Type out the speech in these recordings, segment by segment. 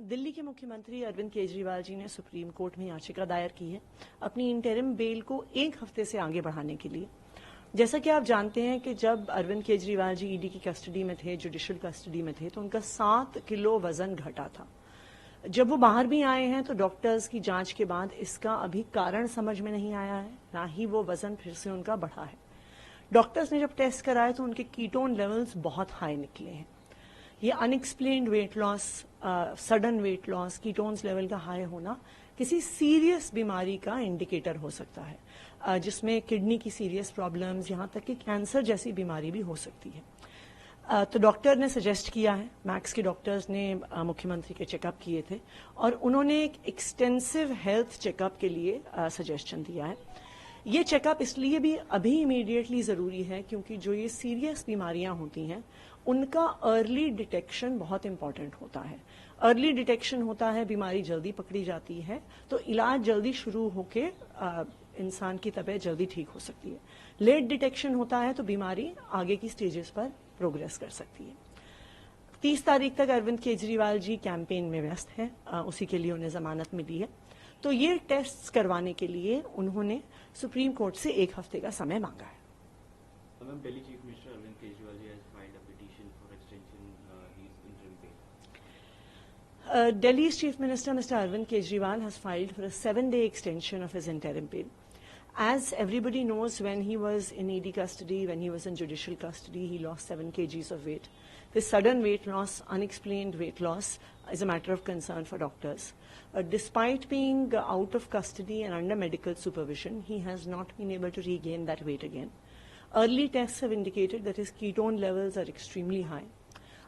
दिल्ली के मुख्यमंत्री अरविंद केजरीवाल जी ने सुप्रीम कोर्ट में याचिका दायर की है अपनी इंटरिम बेल को 1 हफ्ते से आगे बढ़ाने के लिए। जैसा कि आप जानते हैं कि जब अरविंद केजरीवाल जी ईडी की कस्टडी में थे, जुडिशियल कस्टडी में थे, तो उनका 7 किलो वजन घटा था। जब वो बाहर भी आए हैं तो डॉक्टर्स की जांच के बाद इसका अभी कारण समझ में नहीं आया है, ना ही वो वजन फिर से उनका बढ़ा है। डॉक्टर्स ने जब टेस्ट कराए तो उनके कीटोन लेवल्स बहुत हाई निकले हैं। ये unexplained weight loss, sudden weight loss, ketones level का हाई होना किसी सीरियस बीमारी का इंडिकेटर हो सकता है, जिसमें किडनी की सीरियस प्रॉब्लम्स, यहाँ तक कि कैंसर जैसी बीमारी भी हो सकती है। तो डॉक्टर ने सजेस्ट किया है, मैक्स के डॉक्टर्स ने मुख्यमंत्री के चेकअप किए थे और उन्होंने एक एक्सटेंसिव हेल्थ चेकअप के लिए सजेशन दिया है। ये चेकअप इसलिए भी अभी इमीडिएटली ज़रूरी है क्योंकि जो ये सीरियस बीमारियां होती हैं उनका अर्ली डिटेक्शन बहुत इंपॉर्टेंट होता है। अर्ली डिटेक्शन होता है, बीमारी जल्दी पकड़ी जाती है तो इलाज जल्दी शुरू होके इंसान की तबीयत जल्दी ठीक हो सकती है। लेट डिटेक्शन होता है तो बीमारी आगे की स्टेजेस पर प्रोग्रेस कर सकती है। 30 तारीख तक अरविंद केजरीवाल जी कैंपेन में व्यस्त हैं, उसी के लिए उन्हें जमानत मिली है। तो ये टेस्ट करवाने के लिए उन्होंने सुप्रीम कोर्ट से 1 हफ्ते का समय मांगा है। Ma'am, Delhi Chief Minister Arvind Kejriwal ji has filed a petition for extension his interim bail. Delhi's Chief Minister, Mr. Arvind Kejriwal, has filed for a 7-day extension of his interim bail. As everybody knows, when he was in ED custody, when he was in judicial custody, he lost 7 kgs of weight. This sudden weight loss, unexplained weight loss, is a matter of concern for doctors. Despite being out of custody and under medical supervision, he has not been able to regain that weight again. Early tests have indicated that his ketone levels are extremely high.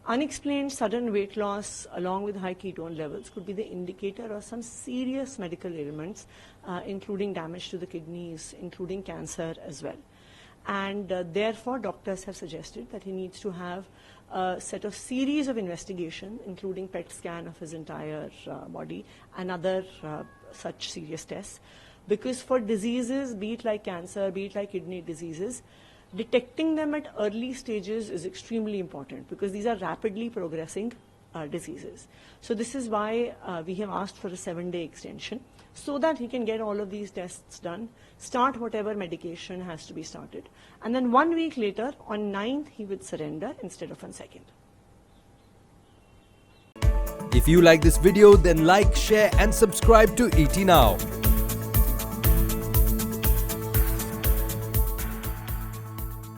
Unexplained sudden weight loss along with high ketone levels could be the indicator of some serious medical ailments, including damage to the kidneys, including cancer as well. And therefore, doctors have suggested that he needs to have a set of series of investigation, including PET scan of his entire body and other such serious tests. Because for diseases, be it like cancer, be it like kidney diseases, detecting them at early stages is extremely important because these are rapidly progressing diseases. So this is why we have asked for a 7-day extension so that he can get all of these tests done, start whatever medication has to be started, and then 1 week later, on 9th, he would surrender instead of on 2nd. If you like this video, then like, share and subscribe to ET Now.